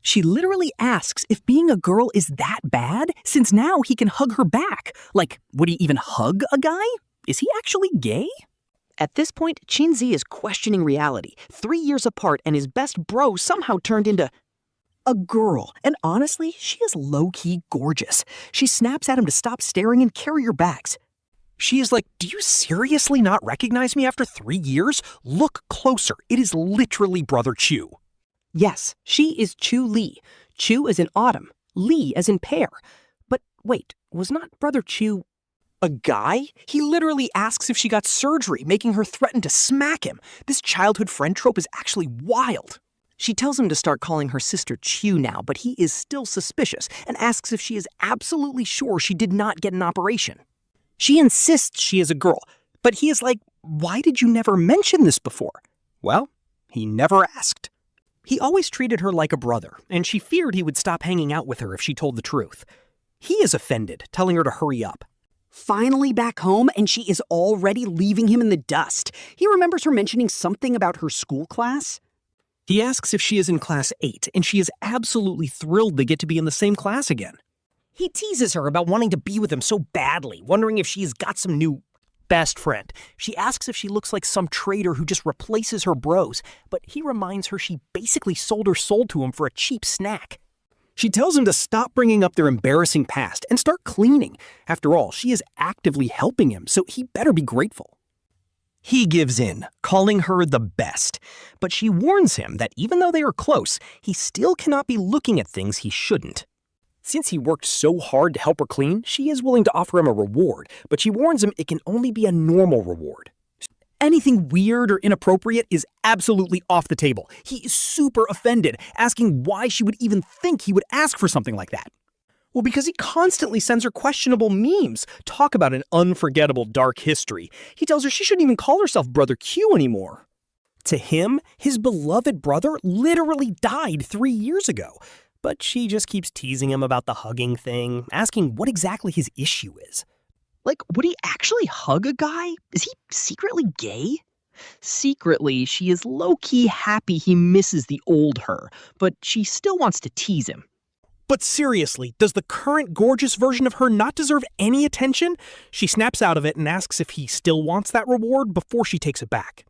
She literally asks if being a girl is that bad, since now he can hug her back. Like, would he even hug a guy? Is he actually gay? At this point, Qin Zhi is questioning reality. 3 years apart, and his best bro somehow turned into a girl. And honestly, she is low-key gorgeous. She snaps at him to stop staring and carry her bags. She is like, do you seriously not recognize me after 3 years? Look closer. It is literally Brother Qiu. Yes, she is Qiu Li. Qiu as in autumn, Li as in pear. But wait, was not Brother Qiu a guy? He literally asks if she got surgery, making her threaten to smack him. This childhood friend trope is actually wild. She tells him to start calling her sister Qiu now, but he is still suspicious and asks if she is absolutely sure she did not get an operation. She insists she is a girl, but he is like, why did you never mention this before? Well, he never asked. He always treated her like a brother, and she feared he would stop hanging out with her if she told the truth. He is offended, telling her to hurry up. Finally back home, and she is already leaving him in the dust. He remembers her mentioning something about her school class. He asks if she is in class 8, and she is absolutely thrilled they get to be in the same class again. He teases her about wanting to be with him so badly, wondering if she's got some new best friend. She asks if she looks like some traitor who just replaces her bros, but he reminds her she basically sold her soul to him for a cheap snack. She tells him to stop bringing up their embarrassing past and start cleaning. After all, she is actively helping him, so he better be grateful. He gives in, calling her the best, but she warns him that even though they are close, he still cannot be looking at things he shouldn't. Since he worked so hard to help her clean, she is willing to offer him a reward, but she warns him it can only be a normal reward. Anything weird or inappropriate is absolutely off the table. He is super offended, asking why she would even think he would ask for something like that. Well, because he constantly sends her questionable memes. Talk about an unforgettable dark history. He tells her she shouldn't even call herself Brother Qiu anymore. To him, his beloved brother literally died 3 years ago. But she just keeps teasing him about the hugging thing, asking what exactly his issue is. Like, would he actually hug a guy? Is he secretly gay? Secretly, she is low-key happy he misses the old her, but she still wants to tease him. But seriously, does the current gorgeous version of her not deserve any attention? She snaps out of it and asks if he still wants that reward before she takes it back.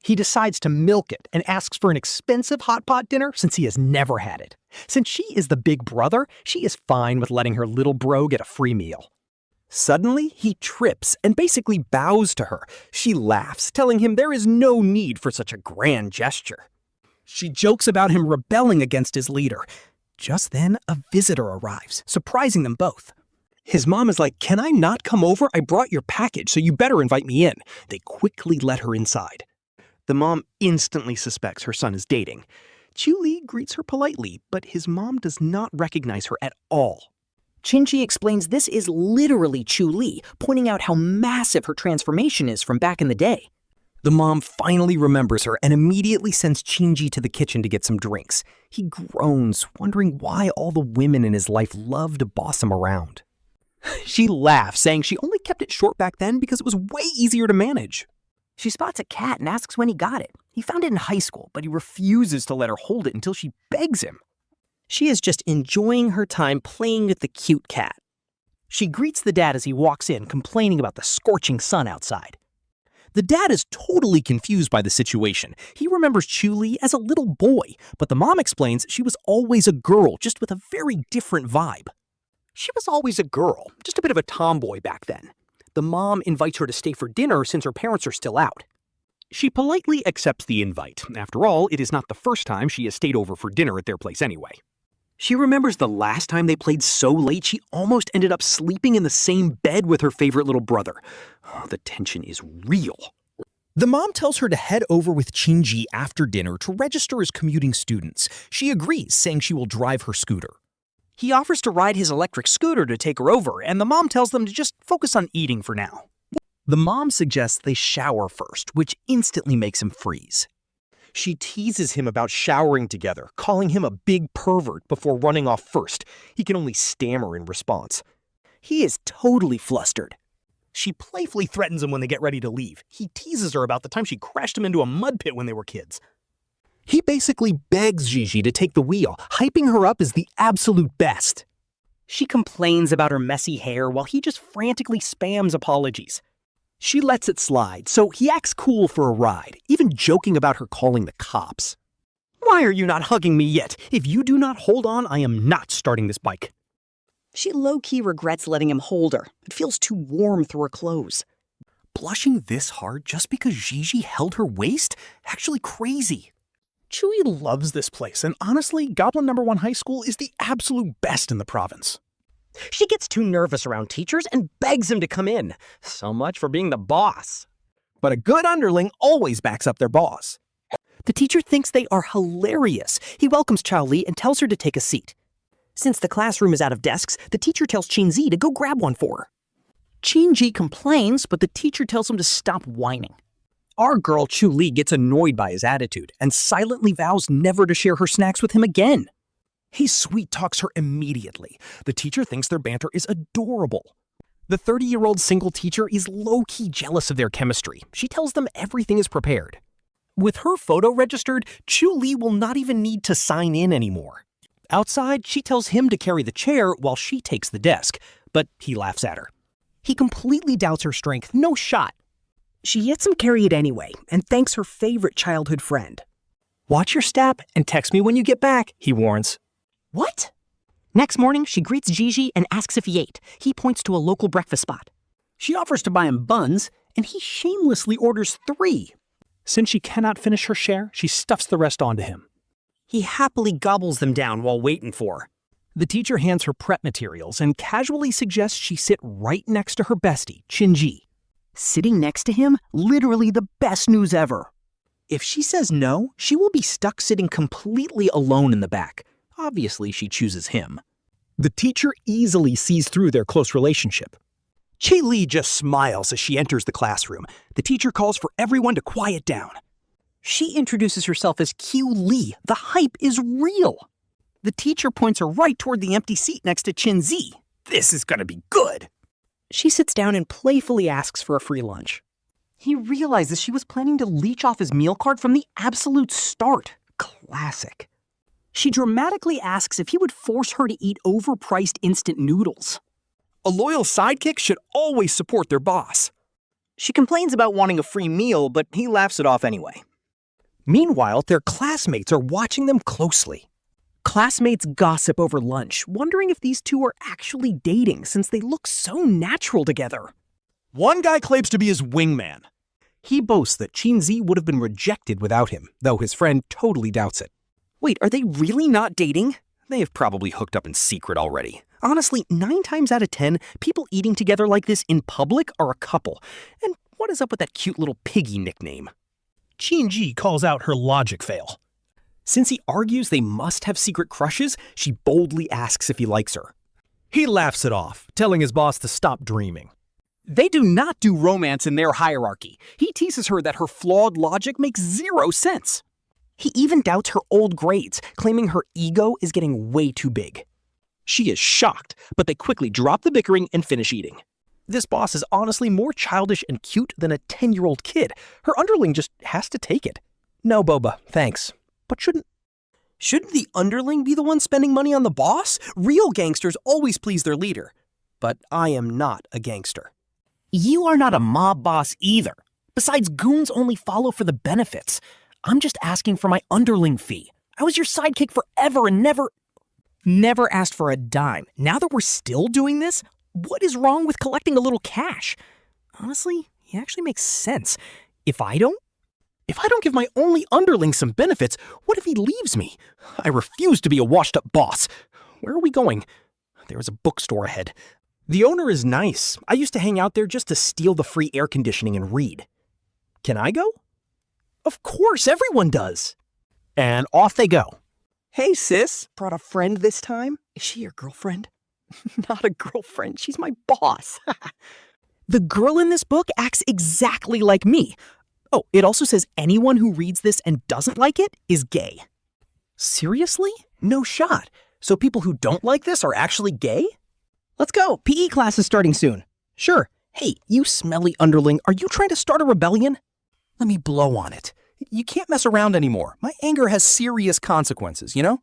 He decides to milk it and asks for an expensive hot pot dinner since he has never had it. Since she is the big brother, she is fine with letting her little bro get a free meal. Suddenly, he trips and basically bows to her. She laughs, telling him there is no need for such a grand gesture. She jokes about him rebelling against his leader. Just then, a visitor arrives, surprising them both. His mom is like, "Can I not come over? I brought your package, so you better invite me in." They quickly let her inside. The mom instantly suspects her son is dating. Qiu Li greets her politely, but his mom does not recognize her at all. Qin Zhi explains this is literally Qiu Li, pointing out how massive her transformation is from back in the day. The mom finally remembers her and immediately sends Qin Zhi to the kitchen to get some drinks. He groans, wondering why all the women in his life love to boss him around. She laughs, saying she only kept it short back then because it was way easier to manage. She spots a cat and asks when he got it. He found it in high school, but he refuses to let her hold it until she begs him. She is just enjoying her time playing with the cute cat. She greets the dad as he walks in, complaining about the scorching sun outside. The dad is totally confused by the situation. He remembers Qiu Li as a little boy, but the mom explains she was always a girl, just with a very different vibe. She was always a girl, just a bit of a tomboy back then. The mom invites her to stay for dinner since her parents are still out. She politely accepts the invite. After all, it is not the first time she has stayed over for dinner at their place anyway. She remembers the last time they played so late she almost ended up sleeping in the same bed with her favorite little brother. Oh, the tension is real. The mom tells her to head over with Qin Zhi after dinner to register as commuting students. She agrees, saying she will drive her scooter. He offers to ride his electric scooter to take her over, and the mom tells them to just focus on eating for now. The mom suggests they shower first, which instantly makes him freeze. She teases him about showering together, calling him a big pervert before running off first. He can only stammer in response. He is totally flustered. She playfully threatens him when they get ready to leave. He teases her about the time she crashed him into a mud pit when they were kids. He basically begs Gigi to take the wheel, hyping her up as the absolute best. She complains about her messy hair while he just frantically spams apologies. She lets it slide, so he acts cool for a ride, even joking about her calling the cops. "Why are you not hugging me yet? If you do not hold on, I am not starting this bike." She low-key regrets letting him hold her. It feels too warm through her clothes. Blushing this hard just because Gigi held her waist? Actually crazy. Chewie loves this place, and honestly, Goblin No. 1 High School is the absolute best in the province. She gets too nervous around teachers and begs him to come in. So much for being the boss. But a good underling always backs up their boss. The teacher thinks they are hilarious. He welcomes Qiu Li and tells her to take a seat. Since the classroom is out of desks, the teacher tells Qin Zhi to go grab one for her. Qin Zhi complains, but the teacher tells him to stop whining. Our girl Qiu Li gets annoyed by his attitude and silently vows never to share her snacks with him again. He sweet-talks her immediately. The teacher thinks their banter is adorable. The 30-year-old single teacher is low-key jealous of their chemistry. She tells them everything is prepared. With her photo registered, Qiu Li will not even need to sign in anymore. Outside, she tells him to carry the chair while she takes the desk, but he laughs at her. He completely doubts her strength, no shot. She lets him carry it anyway, and thanks her favorite childhood friend. "Watch your step and text me when you get back," he warns. What? Next morning, she greets Gigi and asks if he ate. He points to a local breakfast spot. She offers to buy him buns, and he shamelessly orders 3. Since she cannot finish her share, she stuffs the rest onto him. He happily gobbles them down while waiting for her. The teacher hands her prep materials and casually suggests she sit right next to her bestie, Qin Zhi. Sitting next to him? Literally the best news ever. If she says no, she will be stuck sitting completely alone in the back. Obviously, she chooses him. The teacher easily sees through their close relationship. Qiu Li just smiles as she enters the classroom. The teacher calls for everyone to quiet down. She introduces herself as Qiu Li. The hype is real. The teacher points her right toward the empty seat next to Qin Zhi. This is gonna be good. She sits down and playfully asks for a free lunch. He realizes she was planning to leech off his meal card from the absolute start. Classic. She dramatically asks if he would force her to eat overpriced instant noodles. A loyal sidekick should always support their boss. She complains about wanting a free meal, but he laughs it off anyway. Meanwhile, their classmates are watching them closely. Classmates gossip over lunch, wondering if these two are actually dating since they look so natural together. One guy claims to be his wingman. He boasts that Qin Zhi would have been rejected without him, though his friend totally doubts it. Wait, are they really not dating? They have probably hooked up in secret already. Honestly, 9 times out of 10, people eating together like this in public are a couple. And what is up with that cute little piggy nickname? Qin Zhi calls out her logic fail. Since he argues they must have secret crushes, she boldly asks if he likes her. He laughs it off, telling his boss to stop dreaming. They do not do romance in their hierarchy. He teases her that her flawed logic makes 0 sense. He even doubts her old grades, claiming her ego is getting way too big. She is shocked, but they quickly drop the bickering and finish eating. This boss is honestly more childish and cute than a 10-year-old kid. Her underling just has to take it. No, Boba, thanks. But Shouldn't the underling be the one spending money on the boss? Real gangsters always please their leader. But I am not a gangster. You are not a mob boss either. Besides, goons only follow for the benefits. I'm just asking for my underling fee. I was your sidekick forever and never asked for a dime. Now that we're still doing this, what is wrong with collecting a little cash? Honestly, it actually makes sense. If I don't give my only underling some benefits, what if he leaves me? I refuse to be a washed-up boss. Where are we going? There is a bookstore ahead. The owner is nice. I used to hang out there just to steal the free air conditioning and read. Can I go? Of course, everyone does. And off they go. Hey, sis. Brought a friend this time? Is she your girlfriend? Not a girlfriend. She's my boss. The girl in this book acts exactly like me. Oh, it also says anyone who reads this and doesn't like it is gay. Seriously? No shot. So people who don't like this are actually gay? Let's go. PE class is starting soon. Sure. Hey, you smelly underling, are you trying to start a rebellion? Let me blow on it. You can't mess around anymore. My anger has serious consequences, you know?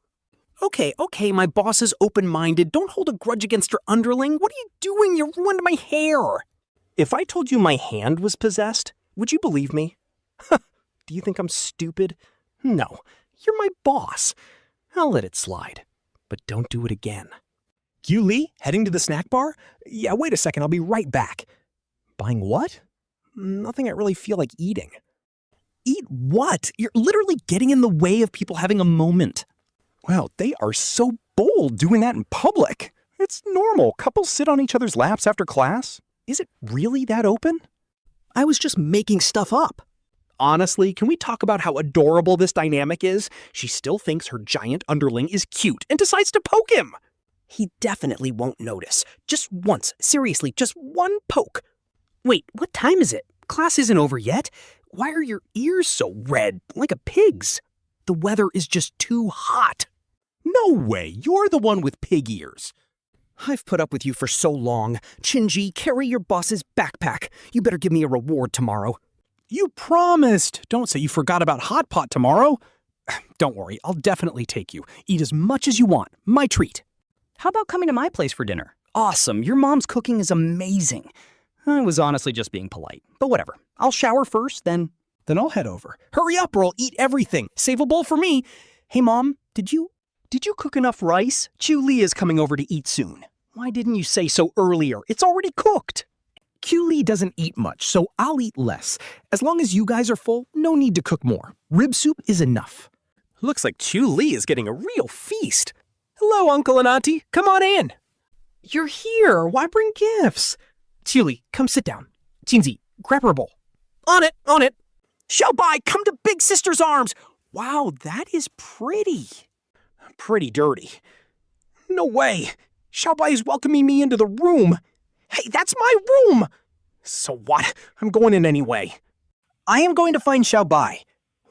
Okay, my boss is open-minded. Don't hold a grudge against your underling. What are you doing? You ruined my hair. If I told you my hand was possessed, would you believe me? Do you think I'm stupid? No, you're my boss. I'll let it slide. But don't do it again. Qiu Li, heading to the snack bar? Yeah, wait a second, I'll be right back. Buying what? Nothing I really feel like eating. Eat what? You're literally getting in the way of people having a moment. Wow, they are so bold doing that in public. It's normal. Couples sit on each other's laps after class. Is it really that open? I was just making stuff up. Honestly, can we talk about how adorable this dynamic is? She still thinks her giant underling is cute and decides to poke him. He definitely won't notice. Just once. Seriously, just one poke. Wait, what time is it? Class isn't over yet. Why are your ears so red, like a pig's? The weather is just too hot. No way, you're the one with pig ears. I've put up with you for so long. Qin Zhi, carry your boss's backpack. You better give me a reward tomorrow. You promised. Don't say you forgot about hot pot tomorrow. Don't worry, I'll definitely take you. Eat as much as you want. My treat. How about coming to my place for dinner? Awesome, your mom's cooking is amazing. I was honestly just being polite, but whatever. I'll shower first, then I'll head over. Hurry up or I'll eat everything. Save a bowl for me. Hey, Mom, did you cook enough rice? Qiu Li is coming over to eat soon. Why didn't you say so earlier? It's already cooked. Qiu Li doesn't eat much, so I'll eat less. As long as you guys are full, no need to cook more. Rib soup is enough. Looks like Qiu Li is getting a real feast. Hello, Uncle and Auntie. Come on in. You're here. Why bring gifts? Qiu Li, come sit down. Qin Zhi, grab her a bowl. On it. Xiaobai, come to Big Sister's arms. Wow, that is pretty. Pretty dirty. No way. Xiaobai is welcoming me into the room. Hey, that's my room. So what? I'm going in anyway. I am going to find Xiaobai.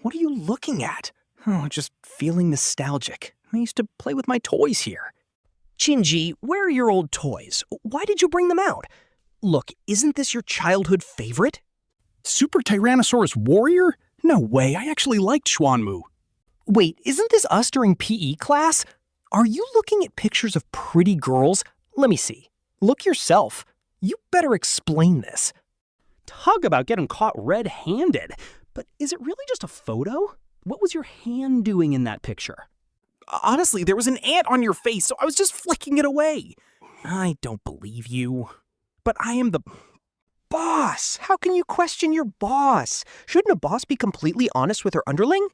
What are you looking at? Oh, just feeling nostalgic. I used to play with my toys here. Qin Zhi, where are your old toys? Why did you bring them out? Look, isn't this your childhood favorite? Super Tyrannosaurus Warrior? No way, I actually liked Xuanmu. Wait, isn't this us during PE class? Are you looking at pictures of pretty girls? Let me see. Look yourself. You better explain this. Talk about getting caught red-handed. But is it really just a photo? What was your hand doing in that picture? Honestly, there was an ant on your face, so I was just flicking it away. I don't believe you. But I am the boss. How can you question your boss? Shouldn't a boss be completely honest with her underling?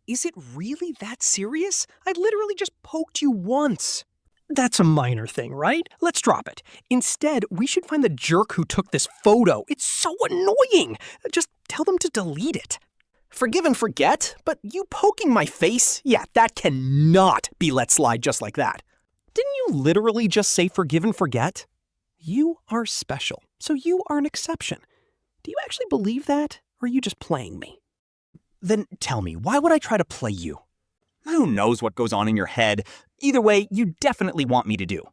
Is it really that serious? I literally just poked you once. That's a minor thing, right? Let's drop it. Instead, we should find the jerk who took this photo. It's so annoying. Just tell them to delete it. Forgive and forget, but you poking my face? Yeah, that cannot be let slide just like that. Didn't you literally just say forgive and forget? You are special, so you are an exception. Do you actually believe that, or are you just playing me? Then tell me, why would I try to play you? Who knows what goes on in your head? Either way, you definitely want me to do.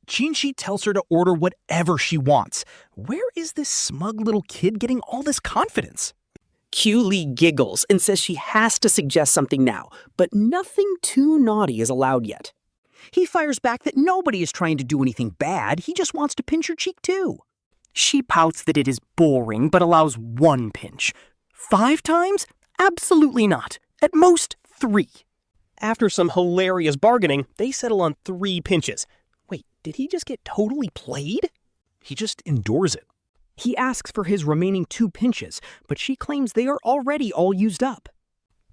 Qin Zhi tells her to order whatever she wants. Where is this smug little kid getting all this confidence? Qiu Li giggles and says she has to suggest something now, but nothing too naughty is allowed yet. He fires back that nobody is trying to do anything bad, he just wants to pinch her cheek too. She pouts that it is boring, but allows one pinch. 5 times? Absolutely not. At most, 3. After some hilarious bargaining, they settle on 3 pinches. Wait, did he just get totally played? He just endures it. He asks for his remaining 2 pinches, but she claims they are already all used up.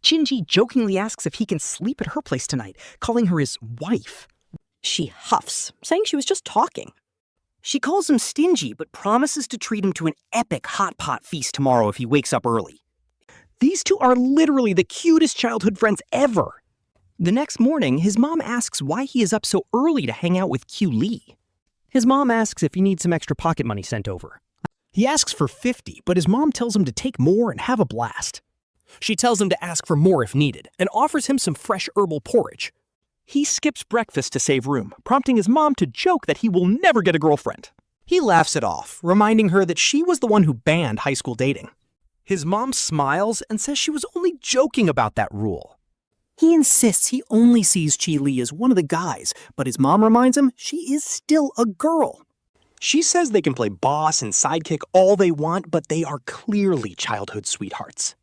Qin Zhi jokingly asks if he can sleep at her place tonight, calling her his wife. She huffs, saying she was just talking. She calls him stingy, but promises to treat him to an epic hot pot feast tomorrow if he wakes up early. These two are literally the cutest childhood friends ever. The next morning, his mom asks why he is up so early to hang out with Qiu Li. His mom asks if he needs some extra pocket money sent over. He asks for 50, but his mom tells him to take more and have a blast. She tells him to ask for more if needed, and offers him some fresh herbal porridge. He skips breakfast to save room, prompting his mom to joke that he will never get a girlfriend. He laughs it off, reminding her that she was the one who banned high school dating. His mom smiles and says she was only joking about that rule. He insists he only sees Qiu Li as one of the guys, but his mom reminds him she is still a girl. She says they can play boss and sidekick all they want, but they are clearly childhood sweethearts.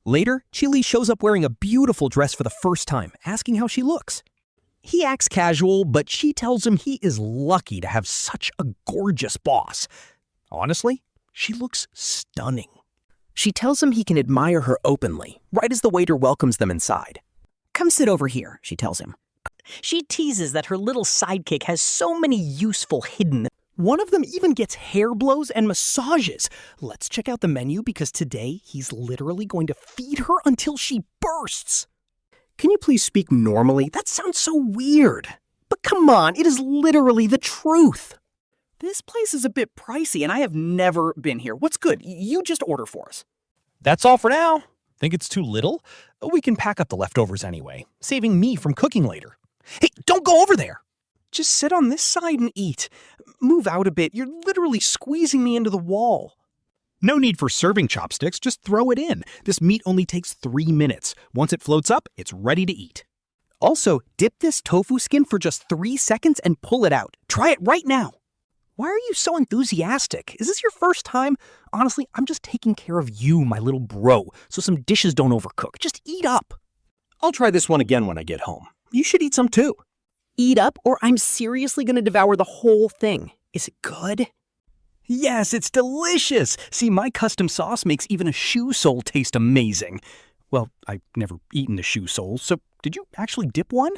Later, Qiu Li shows up wearing a beautiful dress for the first time, asking how she looks. He acts casual, but she tells him he is lucky to have such a gorgeous boss. Honestly, she looks stunning. She tells him he can admire her openly, right as the waiter welcomes them inside. Come sit over here, she tells him. She teases that her little sidekick has so many useful hidden. One of them even gets hair blows and massages. Let's check out the menu because today he's literally going to feed her until she bursts. Can you please speak normally? That sounds so weird. But come on, it is literally the truth. This place is a bit pricey and I have never been here. What's good? You just order for us. That's all for now. Think it's too little? We can pack up the leftovers anyway, saving me from cooking later. Hey, don't go over there. Just sit on this side and eat. Move out a bit. You're literally squeezing me into the wall. No need for serving chopsticks, just throw it in. This meat only takes 3 minutes. Once it floats up, it's ready to eat. Also, dip this tofu skin for just 3 seconds and pull it out. Try it right now. Why are you so enthusiastic? Is this your first time? Honestly, I'm just taking care of you, my little bro, so some dishes don't overcook. Just eat up. I'll try this one again when I get home. You should eat some too. Eat up, or I'm seriously going to devour the whole thing. Is it good? Yes, it's delicious. See, my custom sauce makes even a shoe sole taste amazing. Well, I've never eaten a shoe sole, so did you actually dip one?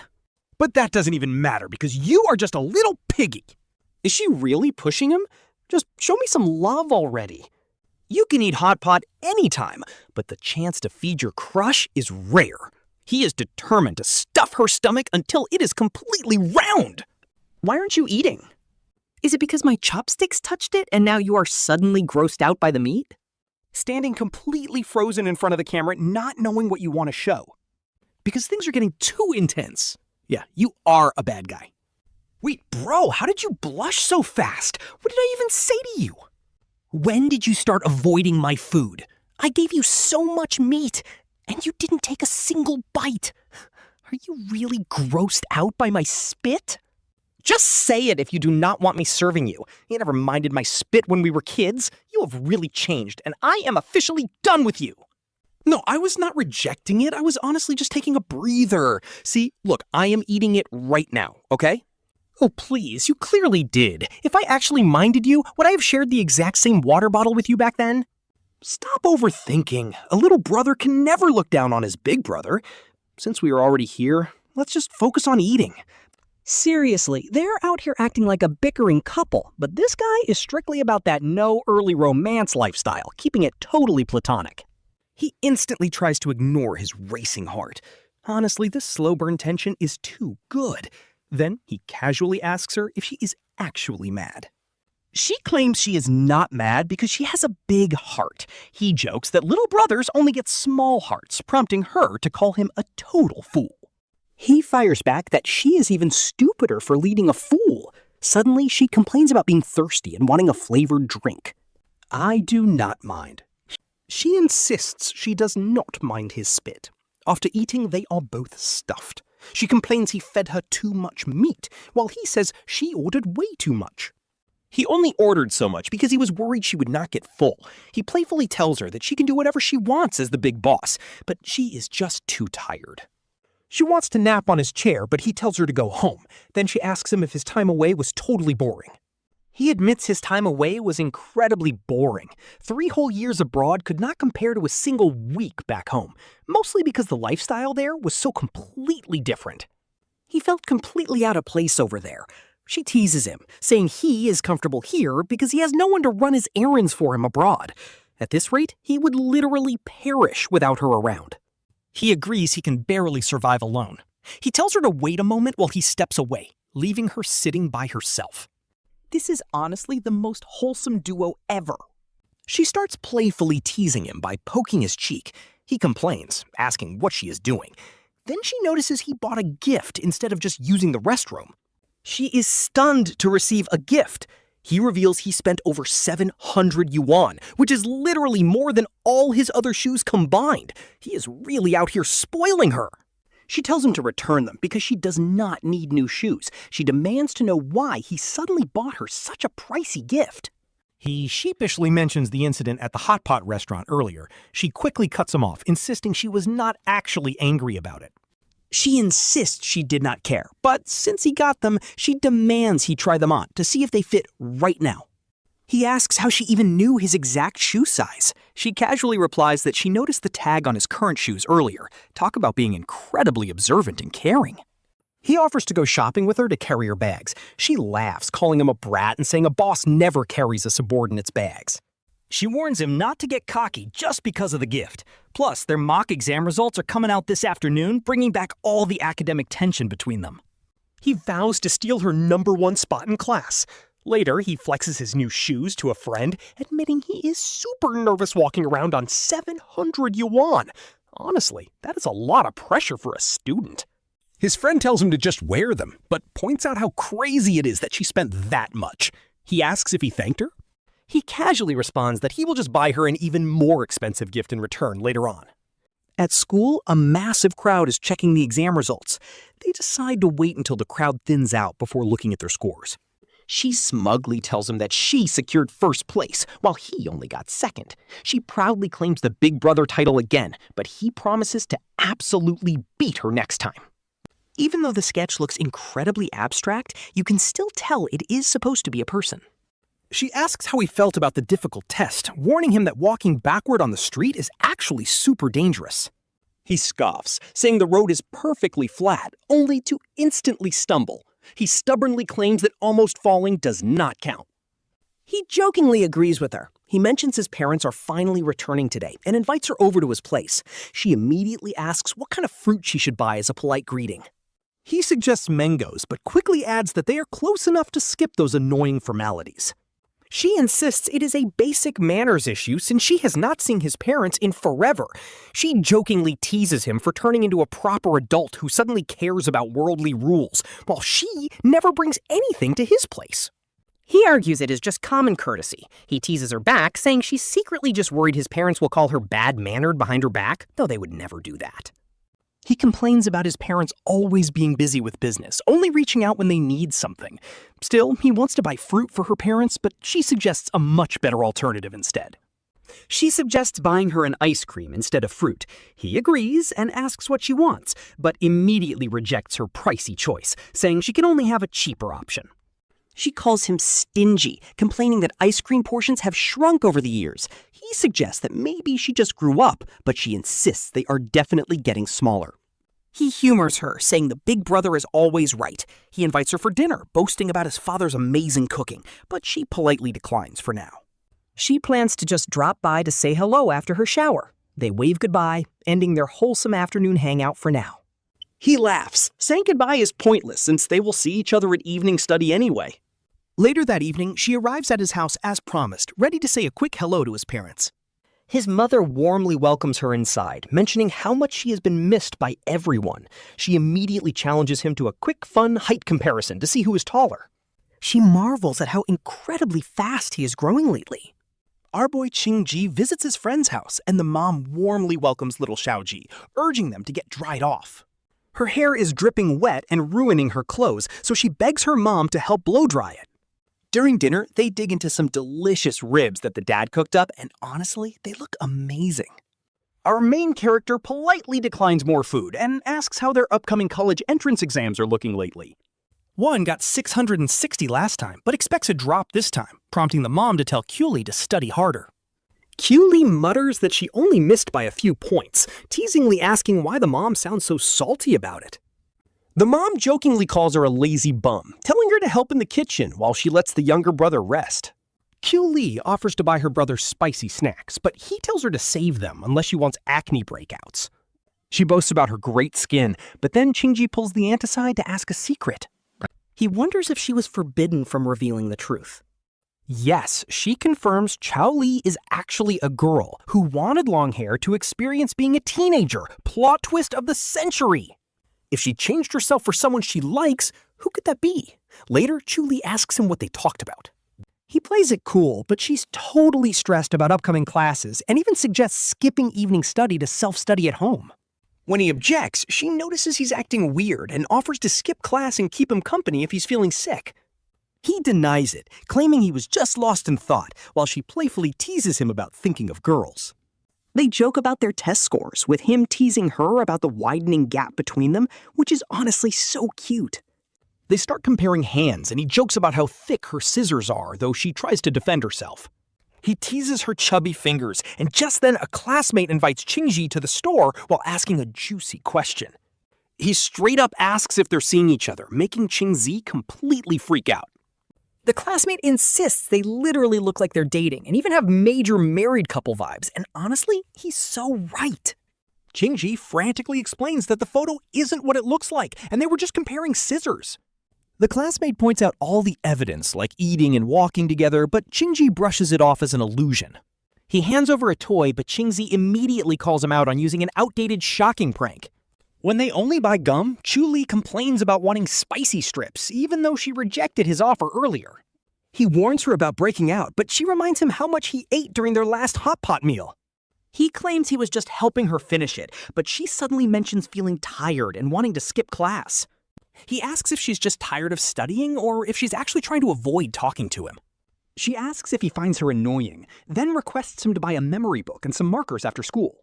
But that doesn't even matter because you are just a little piggy. Is she really pushing him? Just show me some love already. You can eat hot pot anytime, but the chance to feed your crush is rare. He is determined to stuff her stomach until it is completely round. Why aren't you eating? Is it because my chopsticks touched it and now you are suddenly grossed out by the meat? Standing completely frozen in front of the camera, not knowing what you want to show. Because things are getting too intense. Yeah, you are a bad guy. Wait, bro, how did you blush so fast? What did I even say to you? When did you start avoiding my food? I gave you so much meat, and you didn't take a single bite. Are you really grossed out by my spit? Just say it if you do not want me serving you. You never minded my spit when we were kids. You have really changed, and I am officially done with you. No, I was not rejecting it. I was honestly just taking a breather. See, look, I am eating it right now, okay? Oh, please, you clearly did. If I actually minded you, would I have shared the exact same water bottle with you back then? Stop overthinking. A little brother can never look down on his big brother. Since we are already here, let's just focus on eating. Seriously, they're out here acting like a bickering couple, but this guy is strictly about that no early romance lifestyle, keeping it totally platonic. He instantly tries to ignore his racing heart. Honestly, this slow burn tension is too good. Then he casually asks her if she is actually mad. She claims she is not mad because she has a big heart. He jokes that little brothers only get small hearts, prompting her to call him a total fool. He fires back that she is even stupider for leading a fool. Suddenly, she complains about being thirsty and wanting a flavored drink. I do not mind. She insists she does not mind his spit. After eating, they are both stuffed. She complains he fed her too much meat, while he says she ordered way too much. He only ordered so much because he was worried she would not get full. He playfully tells her that she can do whatever she wants as the big boss, but she is just too tired. She wants to nap on his chair, but he tells her to go home. Then she asks him if his time away was totally boring. He admits his time away was incredibly boring. 3 whole years abroad could not compare to a single week back home, mostly because the lifestyle there was so completely different. He felt completely out of place over there. She teases him, saying he is comfortable here because he has no one to run his errands for him abroad. At this rate, he would literally perish without her around. He agrees he can barely survive alone. He tells her to wait a moment while he steps away, leaving her sitting by herself. This is honestly the most wholesome duo ever. She starts playfully teasing him by poking his cheek. He complains, asking what she is doing. Then she notices he bought a gift instead of just using the restroom. She is stunned to receive a gift. He reveals he spent over 700 yuan, which is literally more than all his other shoes combined. He is really out here spoiling her. She tells him to return them because she does not need new shoes. She demands to know why he suddenly bought her such a pricey gift. He sheepishly mentions the incident at the hot pot restaurant earlier. She quickly cuts him off, insisting she was not actually angry about it. She insists she did not care, but since he got them, she demands he try them on to see if they fit right now. He asks how she even knew his exact shoe size. She casually replies that she noticed the tag on his current shoes earlier. Talk about being incredibly observant and caring. He offers to go shopping with her to carry her bags. She laughs, calling him a brat and saying a boss never carries a subordinate's bags. She warns him not to get cocky just because of the gift. Plus, their mock exam results are coming out this afternoon, bringing back all the academic tension between them. He vows to steal her #1 spot in class. Later, he flexes his new shoes to a friend, admitting he is super nervous walking around on 700 yuan. Honestly, that is a lot of pressure for a student. His friend tells him to just wear them, but points out how crazy it is that she spent that much. He asks if he thanked her. He casually responds that he will just buy her an even more expensive gift in return later on. At school, a massive crowd is checking the exam results. They decide to wait until the crowd thins out before looking at their scores. She smugly tells him that she secured first place, while he only got second. She proudly claims the Big Brother title again, but he promises to absolutely beat her next time. Even though the sketch looks incredibly abstract, you can still tell it is supposed to be a person. She asks how he felt about the difficult test, warning him that walking backward on the street is actually super dangerous. He scoffs, saying the road is perfectly flat, only to instantly stumble. He stubbornly claims that almost falling does not count. He jokingly agrees with her. He mentions his parents are finally returning today and invites her over to his place. She immediately asks what kind of fruit she should buy as a polite greeting. He suggests mangoes, but quickly adds that they are close enough to skip those annoying formalities. She insists it is a basic manners issue since she has not seen his parents in forever. She jokingly teases him for turning into a proper adult who suddenly cares about worldly rules, while she never brings anything to his place. He argues it is just common courtesy. He teases her back, saying she's secretly just worried his parents will call her bad-mannered behind her back, though they would never do that. He complains about his parents always being busy with business, only reaching out when they need something. Still, he wants to buy fruit for her parents, but she suggests a much better alternative instead. She suggests buying her an ice cream instead of fruit. He agrees and asks what she wants, but immediately rejects her pricey choice, saying she can only have a cheaper option. She calls him stingy, complaining that ice cream portions have shrunk over the years. He suggests that maybe she just grew up, but she insists they are definitely getting smaller. He humors her, saying the big brother is always right. He invites her for dinner, boasting about his father's amazing cooking, but she politely declines for now. She plans to just drop by to say hello after her shower. They wave goodbye, ending their wholesome afternoon hangout for now. He laughs, saying goodbye is pointless since they will see each other at evening study anyway. Later that evening, she arrives at his house as promised, ready to say a quick hello to his parents. His mother warmly welcomes her inside, mentioning how much she has been missed by everyone. She immediately challenges him to a quick, fun height comparison to see who is taller. She marvels at how incredibly fast he is growing lately. Our boy Qin Zhi visits his friend's house, and the mom warmly welcomes little Xiaoji, urging them to get dried off. Her hair is dripping wet and ruining her clothes, so she begs her mom to help blow-dry it. During dinner, they dig into some delicious ribs that the dad cooked up, and honestly, they look amazing. Our main character politely declines more food and asks how their upcoming college entrance exams are looking lately. One got 660 last time, but expects a drop this time, prompting the mom to tell Qiu Li to study harder. Qiu Li mutters that she only missed by a few points, teasingly asking why the mom sounds so salty about it. The mom jokingly calls her a lazy bum, telling her to help in the kitchen while she lets the younger brother rest. Qiu Li offers to buy her brother spicy snacks, but he tells her to save them unless she wants acne breakouts. She boasts about her great skin, but then Qingji pulls the aunt aside to ask a secret. He wonders if she was forbidden from revealing the truth. Yes, she confirms Qiu Li is actually a girl who wanted long hair to experience being a teenager. Plot twist of the century! If she changed herself for someone she likes, who could that be? Later, Qiu Li asks him what they talked about. He plays it cool, but she's totally stressed about upcoming classes and even suggests skipping evening study to self-study at home. When he objects, she notices he's acting weird and offers to skip class and keep him company if he's feeling sick. He denies it, claiming he was just lost in thought, while she playfully teases him about thinking of girls. They joke about their test scores, with him teasing her about the widening gap between them, which is honestly so cute. They start comparing hands, and he jokes about how thick her scissors are, though she tries to defend herself. He teases her chubby fingers, and just then a classmate invites Qin Zhi to the store while asking a juicy question. He straight up asks if they're seeing each other, making Qin Zhi completely freak out. The classmate insists they literally look like they're dating and even have major married couple vibes, and honestly, he's so right. Qin Zhi frantically explains that the photo isn't what it looks like, and they were just comparing scissors. The classmate points out all the evidence, like eating and walking together, but Qin Zhi brushes it off as an illusion. He hands over a toy, but Qin Zhi immediately calls him out on using an outdated shocking prank. When they only buy gum, Qiu Li complains about wanting spicy strips, even though she rejected his offer earlier. He warns her about breaking out, but she reminds him how much he ate during their last hot pot meal. He claims he was just helping her finish it, but she suddenly mentions feeling tired and wanting to skip class. He asks if she's just tired of studying or if she's actually trying to avoid talking to him. She asks if he finds her annoying, then requests him to buy a memory book and some markers after school.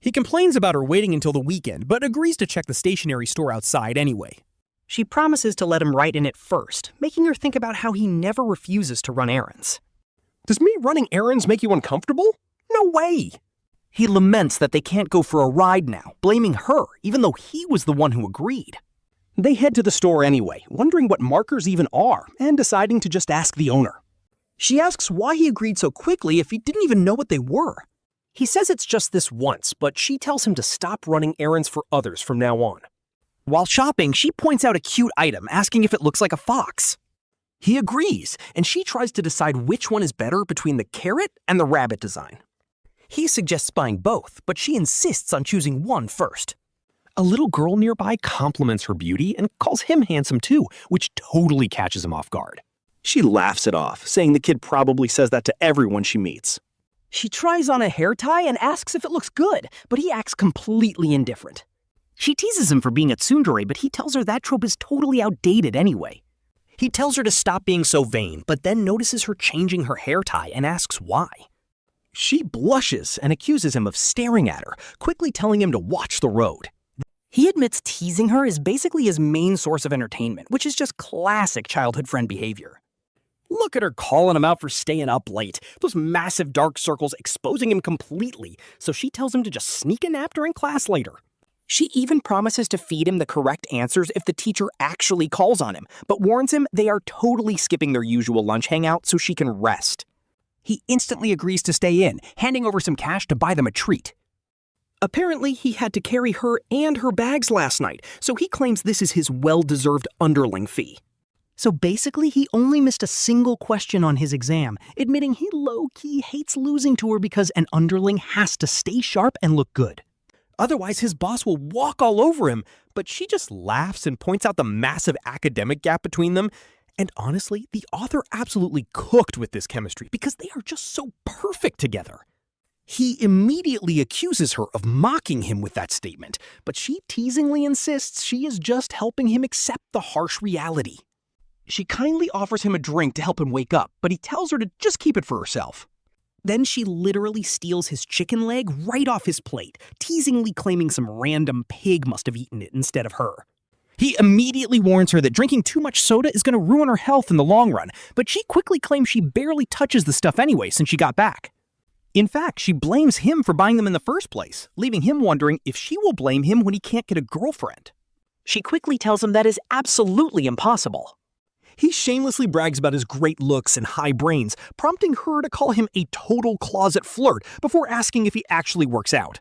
He complains about her waiting until the weekend, but agrees to check the stationery store outside anyway. She promises to let him write in it first, making her think about how he never refuses to run errands. Does me running errands make you uncomfortable? No way! He laments that they can't go for a ride now, blaming her, even though he was the one who agreed. They head to the store anyway, wondering what markers even are, and deciding to just ask the owner. She asks why he agreed so quickly if he didn't even know what they were. He says it's just this once, but she tells him to stop running errands for others from now on. While shopping, she points out a cute item, asking if it looks like a fox. He agrees, and she tries to decide which one is better between the carrot and the rabbit design. He suggests buying both, but she insists on choosing one first. A little girl nearby compliments her beauty and calls him handsome too, which totally catches him off guard. She laughs it off, saying the kid probably says that to everyone she meets. She tries on a hair tie and asks if it looks good, but he acts completely indifferent. She teases him for being a tsundere, but he tells her that trope is totally outdated anyway. He tells her to stop being so vain, but then notices her changing her hair tie and asks why. She blushes and accuses him of staring at her, quickly telling him to watch the road. He admits teasing her is basically his main source of entertainment, which is just classic childhood friend behavior. Look at her calling him out for staying up late, those massive dark circles exposing him completely, so she tells him to just sneak a nap during class later. She even promises to feed him the correct answers if the teacher actually calls on him, but warns him they are totally skipping their usual lunch hangout so she can rest. He instantly agrees to stay in, handing over some cash to buy them a treat. Apparently, he had to carry her and her bags last night, so he claims this is his well-deserved underling fee. So basically, he only missed a single question on his exam, admitting he low-key hates losing to her because an underling has to stay sharp and look good. Otherwise, his boss will walk all over him, but she just laughs and points out the massive academic gap between them. And honestly, the author absolutely cooked with this chemistry because they are just so perfect together. He immediately accuses her of mocking him with that statement, but she teasingly insists she is just helping him accept the harsh reality. She kindly offers him a drink to help him wake up, but he tells her to just keep it for herself. Then she literally steals his chicken leg right off his plate, teasingly claiming some random pig must have eaten it instead of her. He immediately warns her that drinking too much soda is going to ruin her health in the long run, but she quickly claims she barely touches the stuff anyway since she got back. In fact, she blames him for buying them in the first place, leaving him wondering if she will blame him when he can't get a girlfriend. She quickly tells him that is absolutely impossible. He shamelessly brags about his great looks and high brains, prompting her to call him a total closet flirt before asking if he actually works out.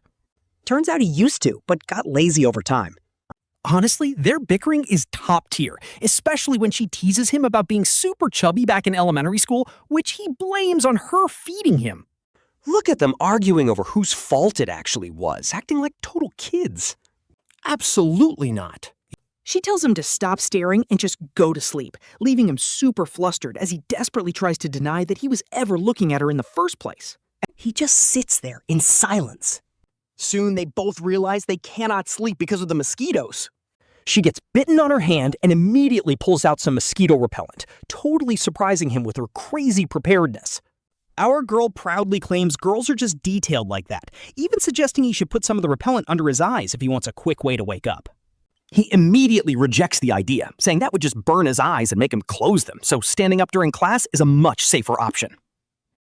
Turns out he used to, but got lazy over time. Honestly, their bickering is top tier, especially when she teases him about being super chubby back in elementary school, which he blames on her feeding him. Look at them arguing over whose fault it actually was, acting like total kids. Absolutely not. She tells him to stop staring and just go to sleep, leaving him super flustered as he desperately tries to deny that he was ever looking at her in the first place. He just sits there in silence. Soon they both realize they cannot sleep because of the mosquitoes. She gets bitten on her hand and immediately pulls out some mosquito repellent, totally surprising him with her crazy preparedness. Our girl proudly claims girls are just detailed like that, even suggesting he should put some of the repellent under his eyes if he wants a quick way to wake up. He immediately rejects the idea, saying that would just burn his eyes and make him close them, so standing up during class is a much safer option.